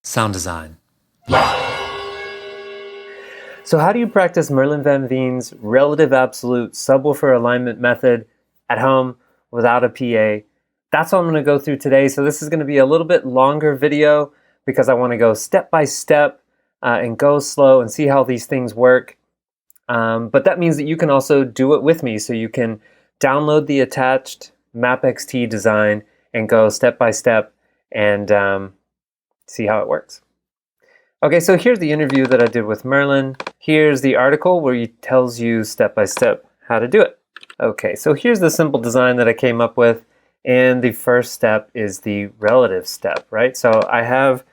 Sound design. So how do you practice Merlijn van Veen's relative absolute subwoofer alignment method at home without a PA? That's what I'm going to go through today. So this is going to be a little bit longer video because I want to go step by step and go slow and see how these things work. But that means that you can also do it with me. So you can download the attached MapXT design and go step by step and see how it works. Okay, so here's the interview that I did with Merlijn. Here's the article where he tells you step by step how to do it. Okay, so here's the simple design that I came up with. And the first step is the relative step, right? So I have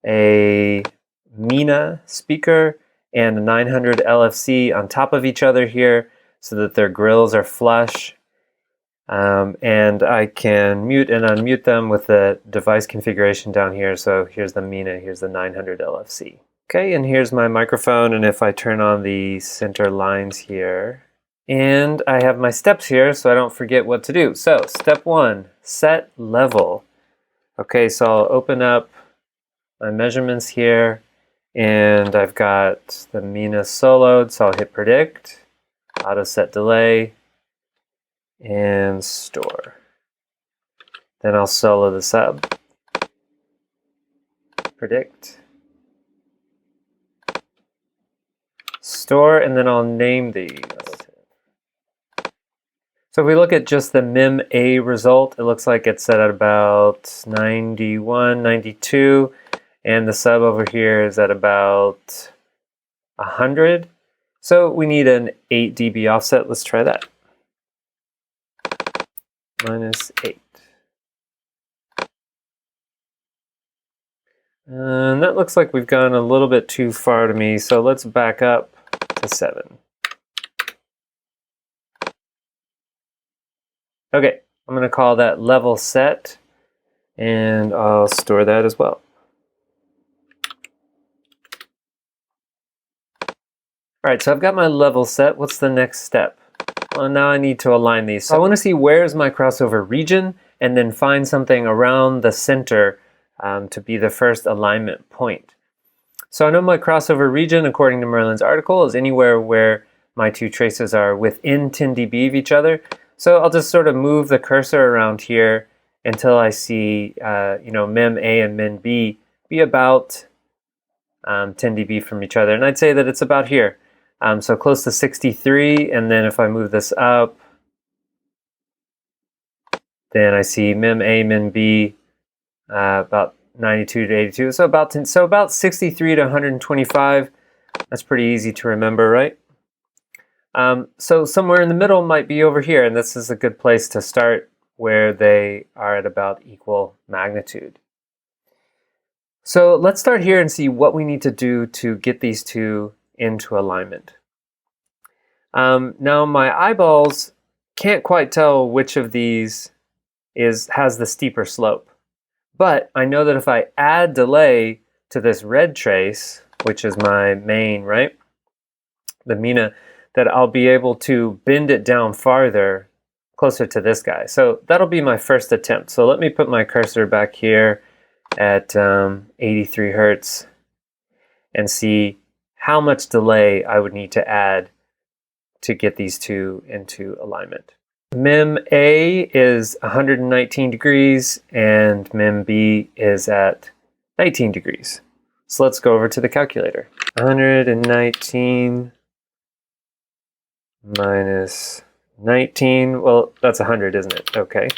a Mina speaker and a 900 LFC on top of each other here so that their grills are flush. And I can mute and unmute them with the device configuration down here. So here's the Mina, here's the 900 LFC. Okay, and here's my microphone, and if I turn on the center lines here, and I have my steps here so I don't forget what to do. So step one, set level. Okay, so I'll open up my measurements here, and I've got the Mina soloed, so I'll hit predict, auto set delay, and store. Then I'll solo the sub, predict, store, and then I'll name the relative. So if we look at just the mem-a result, it looks like it's set at about 91, 92, and the sub over here is at about 100. So we need an 8 dB offset. Let's try that. -8. And that looks like we've gone a little bit too far to me, so let's back up to 7. Okay, I'm going to call that level set, and I'll store that as well. All right, so I've got my level set. What's the next step? Well, now I need to align these. So I want to see where's my crossover region and then find something around the center to be the first alignment point. So I know my crossover region, according to Merlijn's article, is anywhere where my two traces are within 10 dB of each other. So I'll just sort of move the cursor around here until I see mem-a and mem-b be about 10 dB from each other. And I'd say that it's about here. So close to 63, and then if I move this up, then I see mem-a, mem-b about 92 to 82. So about 63 to 125. That's pretty easy to remember, right? So somewhere in the middle might be over here, and this is a good place to start where they are at about equal magnitude. So let's start here and see what we need to do to get these two into alignment. Now my eyeballs can't quite tell which of these has the steeper slope, but I know that if I add delay to this red trace, which is my main, right, the Mina, that I'll be able to bend it down farther, closer to this guy. So that'll be my first attempt. So let me put my cursor back here at 83 Hertz and see how much delay I would need to add to get these two into alignment. Mem-a is 119 degrees and mem-b is at 19 degrees. So let's go over to the calculator. 119 minus 19, well, that's 100, isn't it? Okay.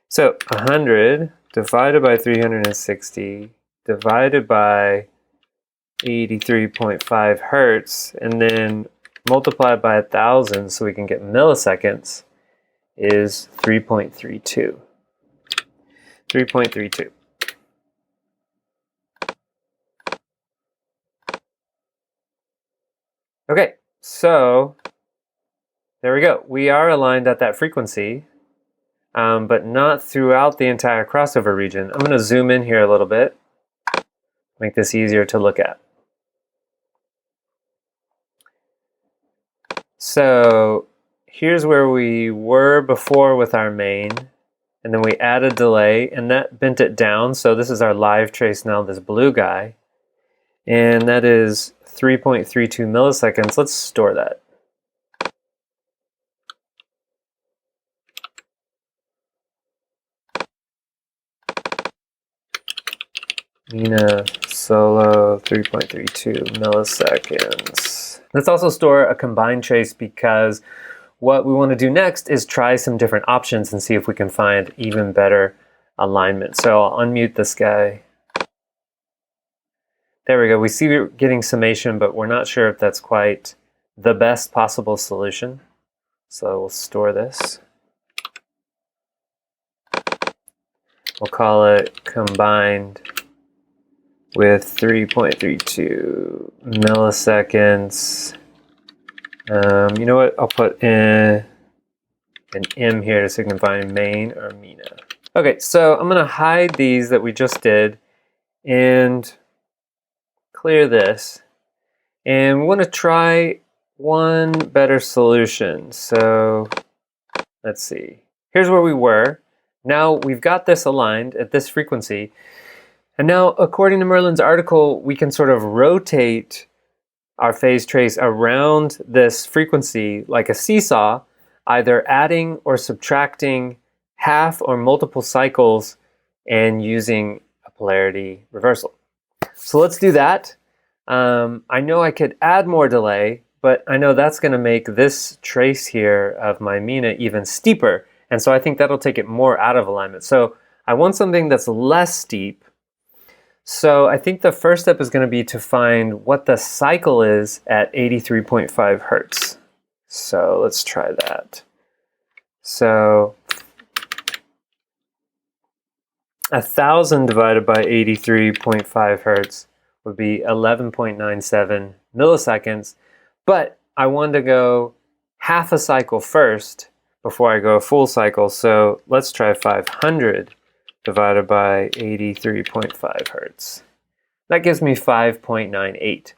So 100 divided by 360 divided by 83.5 Hertz, and then multiplied by 1,000 so we can get milliseconds is 3.32. 3.32. Okay, so there we go. We are aligned at that frequency, but not throughout the entire crossover region. I'm going to zoom in here a little bit, make this easier to look at. So here's where we were before with our main, and then we add a delay, and that bent it down. So this is our live trace now, this blue guy, and that is 3.32 milliseconds. Let's store that. Mina solo 3.32 milliseconds. Let's also store a combined trace, because what we want to do next is try some different options and see if we can find even better alignment. So I'll unmute this guy. There we go. We see we're getting summation, but we're not sure if that's quite the best possible solution. So we'll store this. We'll call it combined with 3.32 milliseconds. You know what? I'll put in an M here to signify main or Mina. Okay, so I'm going to hide these that we just did and clear this. And we want to try one better solution. So let's see. Here's where we were. Now we've got this aligned at this frequency. And now, according to Merlin's article, we can sort of rotate our phase trace around this frequency like a seesaw, either adding or subtracting half or multiple cycles and using a polarity reversal. So let's do that. I know I could add more delay, but I know that's going to make this trace here of my Mina even steeper. And so I think that'll take it more out of alignment. So I want something that's less steep. So I think the first step is going to be to find what the cycle is at 83.5 hertz. So let's try that. So 1,000 divided by 83.5 hertz would be 11.97 milliseconds. But I want to go half a cycle first before I go a full cycle. So let's try 500 divided by 83.5 hertz. That gives me 5.98.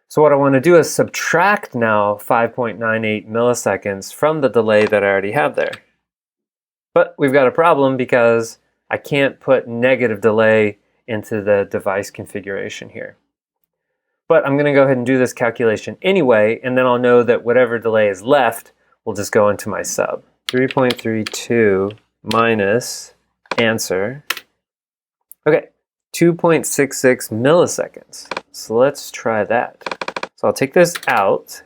So what I want to do is subtract now 5.98 milliseconds from the delay that I already have there. But we've got a problem because I can't put negative delay into the device configuration here. But I'm going to go ahead and do this calculation anyway, and then I'll know that whatever delay is left will just go into my sub. 3.32 minus answer. Okay, 2.66 milliseconds. So let's try that. So I'll take this out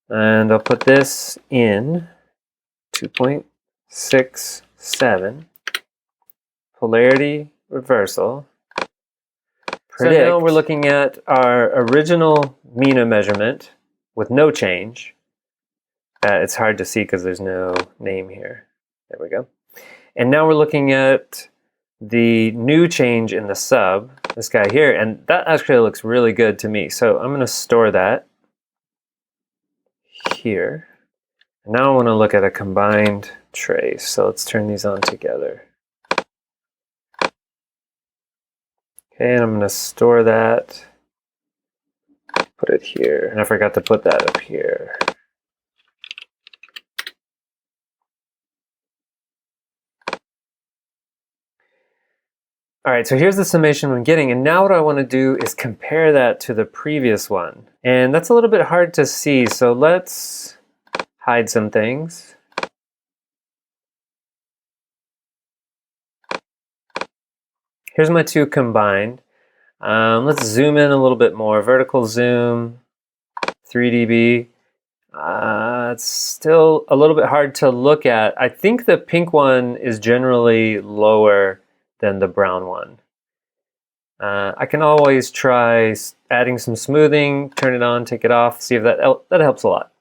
and I'll put this in 2.67 polarity reversal. Predict. So now we're looking at our original Mina measurement with no change. It's hard to see because there's no name here. There we go. And now we're looking at the new change in the sub, this guy here, and that actually looks really good to me. So I'm going to store that here. And now I want to look at a combined trace. So let's turn these on together. Okay, and I'm going to store that, put it here. And I forgot to put that up here. All right, so here's the summation I'm getting, and now what I want to do is compare that to the previous one. And that's a little bit hard to see, so let's hide some things. Here's my two combined. Let's zoom in a little bit more. Vertical zoom, 3 dB. It's still a little bit hard to look at. I think the pink one is generally lower than the brown one. I can always try adding some smoothing, turn it on, take it off, see if that helps a lot.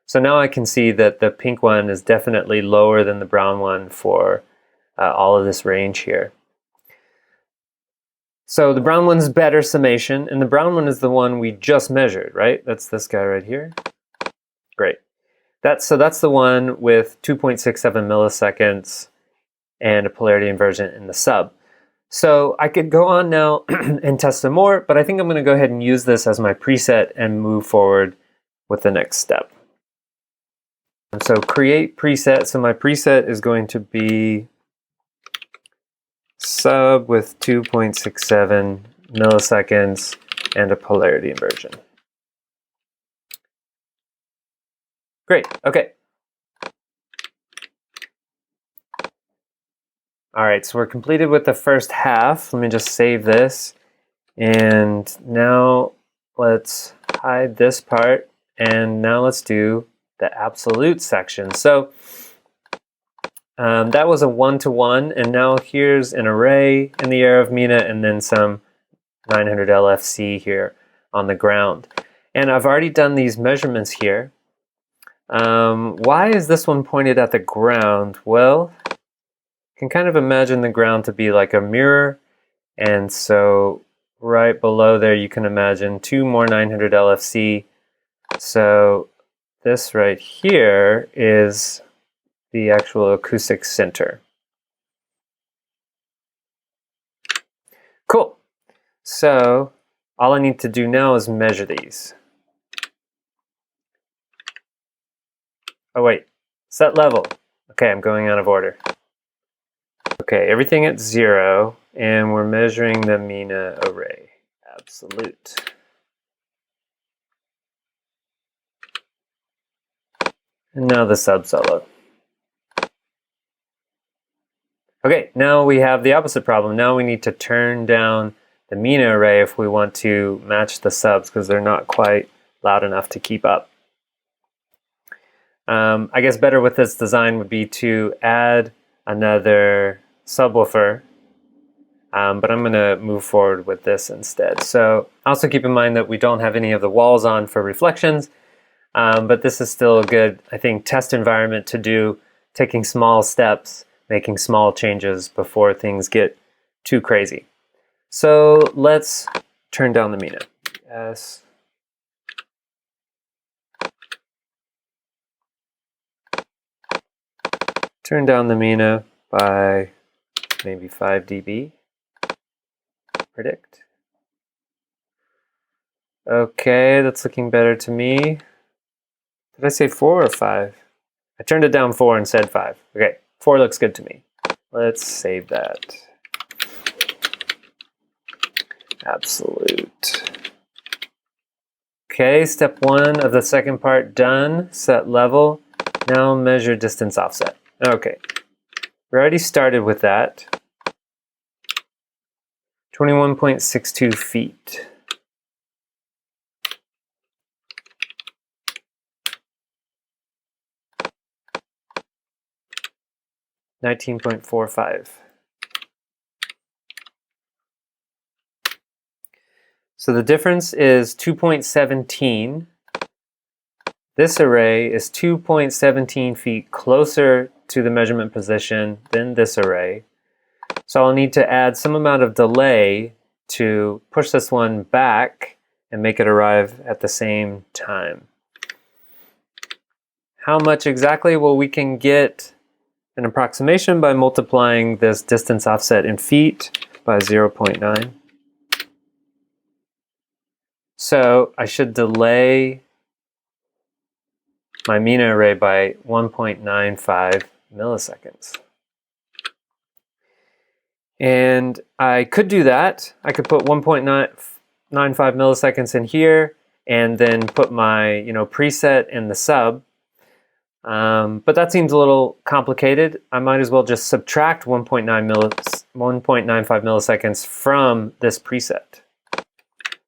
So now I can see that the pink one is definitely lower than the brown one for all of this range here. So the brown one's better summation, and the brown one is the one we just measured, right? That's this guy right here. Great. So that's the one with 2.67 milliseconds and a polarity inversion in the sub. So I could go on now and test some more, but I think I'm going to go ahead and use this as my preset and move forward with the next step. So create preset. So my preset is going to be sub with 2.67 milliseconds and a polarity inversion. Great, okay. All right, so we're completed with the first half. Let me just save this. And now let's hide this part. And now let's do the absolute section. So that was a 1-to-1, and now here's an array in the air of Mina and then some 900 LFC here on the ground. And I've already done these measurements here. Why is this one pointed at the ground? Well, you can kind of imagine the ground to be like a mirror, and so right below there you can imagine 2 more 900 LFC. So this right here is the actual acoustic center. Cool. So all I need to do now is measure these. Oh wait, set level. Okay, I'm going out of order. Okay, everything at 0, and we're measuring the Mina array. Absolute. And now the sub solo. Okay, now we have the opposite problem. Now we need to turn down the Mina array if we want to match the subs because they're not quite loud enough to keep up. I guess better with this design would be to add another subwoofer, but I'm going to move forward with this instead. So also keep in mind that we don't have any of the walls on for reflections, but this is still a good, I think, test environment to do, taking small steps, making small changes before things get too crazy. So let's turn down the Mina. Yes. Turn down the Mina by maybe 5 dB. Predict. Okay, that's looking better to me. Did I say 4 or 5? I turned it down 4 and said 5. Okay, 4 looks good to me. Let's save that. Absolute. Okay, step 1 of the second part done. Set level. Now measure distance offset. Okay, we already started with that. 21.62 feet. $19.45. So the difference is 2.17. This array is 2.17 feet closer to the measurement position than this array. So I'll need to add some amount of delay to push this one back and make it arrive at the same time. How much exactly? Well, we can get an approximation by multiplying this distance offset in feet by 0.9. So I should delay my Mina array by 1.95 milliseconds. And I could do that. I could put 1.95 milliseconds in here and then put my preset in the sub. But that seems a little complicated. I might as well just subtract 1.95 milliseconds from this preset.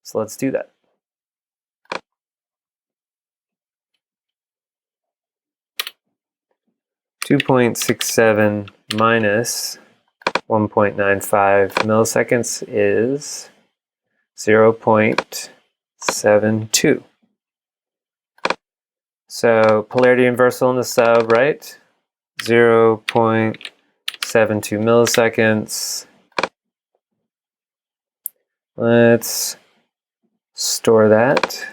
So let's do that. (2.67 minus 1.95 milliseconds is 0.72. So polarity inversal in the sub, right? 0.72 milliseconds. Let's store that.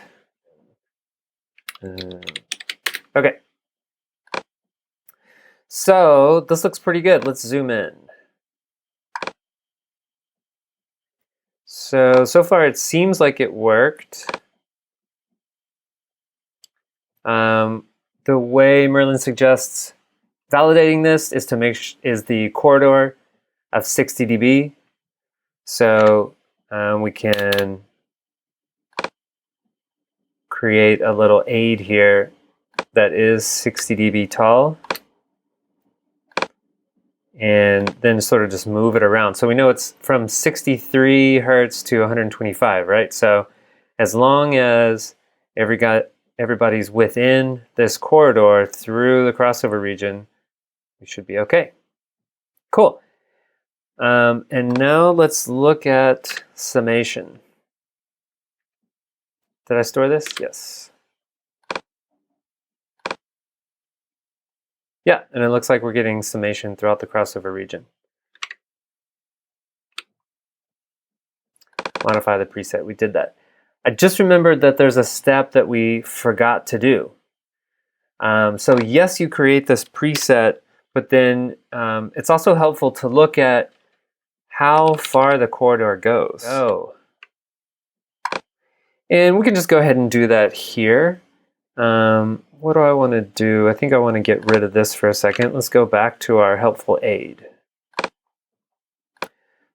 Okay. So this looks pretty good. Let's zoom in. So far it seems like it worked. the way Merlijn suggests validating this is to is the corridor of 60 dB. So we can create a little aid here that is 60 dB tall, and then sort of just move it around. So we know it's from 63 hertz to 125, right? So as long as everybody's within this corridor through the crossover region, we should be okay. Cool. And now let's look at summation. Did I store this? Yes. Yeah, and it looks like we're getting summation throughout the crossover region. Modify the preset, we did that. I just remembered that there's a step that we forgot to do. So yes, you create this preset, but then it's also helpful to look at how far the corridor goes. Oh. And we can just go ahead and do that here. What do I want to do? I think I want to get rid of this for a second. Let's go back to our helpful aid.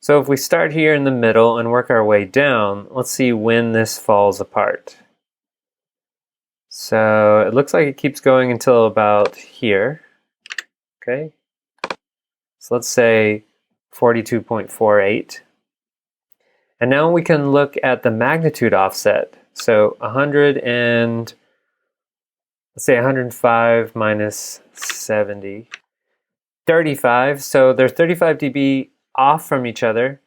So if we start here in the middle and work our way down, let's see when this falls apart. So it looks like it keeps going until about here. Okay. So let's say 42.48. And now we can look at the magnitude offset. So 100 and let's say 105 minus 70, 35. So they're 35 dB off from each other.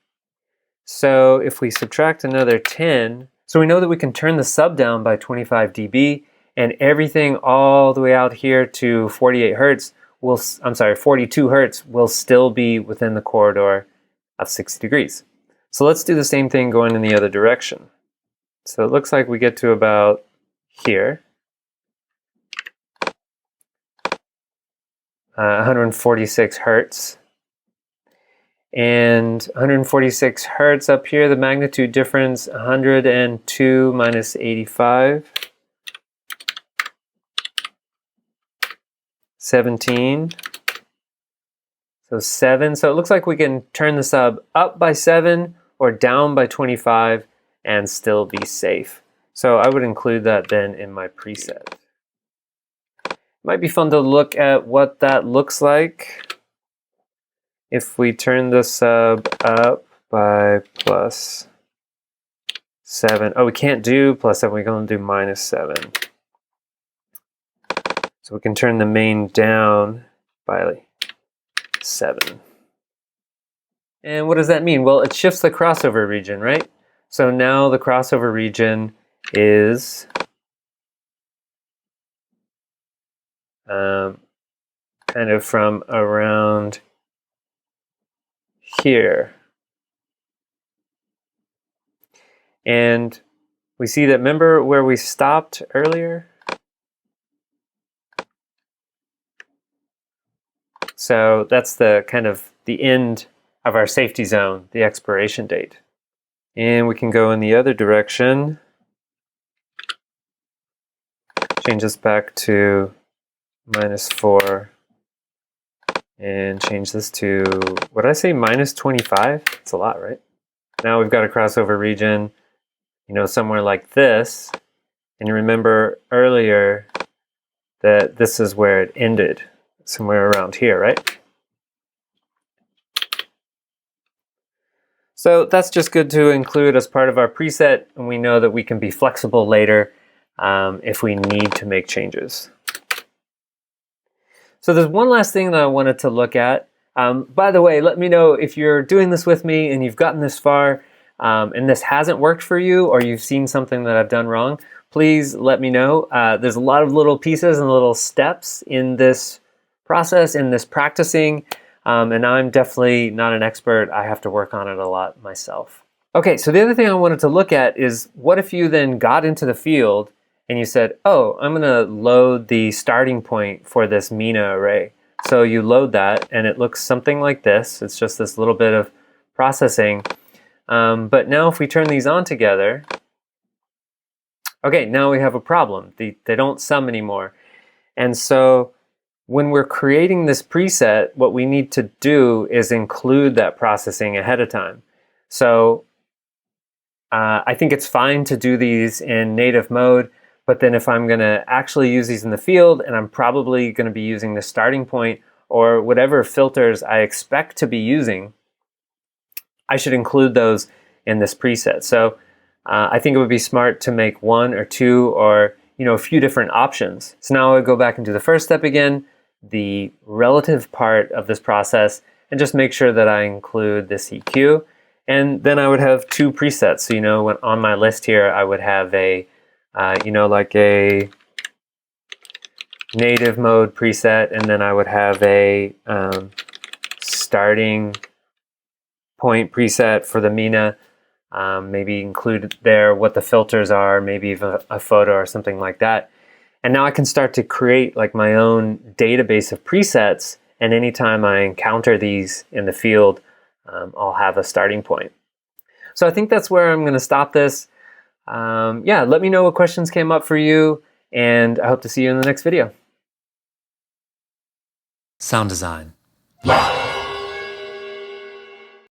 So if we subtract another 10, so we know that we can turn the sub down by 25 dB, and everything all the way out here to 48 hertz will, 42 hertz will still be within the corridor of 60 degrees. So let's do the same thing going in the other direction. So it looks like we get to about here. 146 hertz. And 146 hertz up here, the magnitude difference, 102 minus 85. 17. So 7. So it looks like we can turn the sub up by 7 or down by 25 and still be safe. So I would include that then in my preset. Might be fun to look at what that looks like if we turn the sub up by plus 7. Oh, we can't do plus 7, we're going to do minus 7. So we can turn the main down by 7. And what does that mean? Well, it shifts the crossover region, right? So now the crossover region is kind of from around here. And we see that, remember where we stopped earlier? So that's the kind of the end of our safety zone, the expiration date. And we can go in the other direction. Change this back to -4. And change this to, what did I say, -25? It's a lot, right? Now we've got a crossover region, you know, somewhere like this. And you remember earlier that this is where it ended, somewhere around here, right? So that's just good to include as part of our preset, and we know that we can be flexible later if we need to make changes. So there's one last thing that I wanted to look at. By the way, let me know if you're doing this with me and you've gotten this far and this hasn't worked for you, or you've seen something that I've done wrong. Please let me know. There's a lot of little pieces and little steps in this process, in this practicing, and I'm definitely not an expert. I have to work on it a lot myself. Okay, so the other thing I wanted to look at is, what if you then got into the field and you said, oh, I'm gonna load the starting point for this MENA array. So you load that and it looks something like this. It's just this little bit of processing. But now if we turn these on together, okay, now we have a problem. They don't sum anymore. And so when we're creating this preset, what we need to do is include that processing ahead of time. So I think it's fine to do these in native mode, but then if I'm going to actually use these in the field, and I'm probably going to be using the starting point or whatever filters I expect to be using, I should include those in this preset. So I think it would be smart to make one or two or a few different options. So now I go back into the first step again, the relative part of this process, and just make sure that I include this EQ. And then I would have two presets. So when on my list here, I would have a like a native mode preset, and then I would have a starting point preset for the Mina. Maybe include there what the filters are, maybe even a photo or something like that. And now I can start to create like my own database of presets, and anytime I encounter these in the field, I'll have a starting point. So I think that's where I'm going to stop this. Yeah, let me know what questions came up for you, and I hope to see you in the next video. Sound design.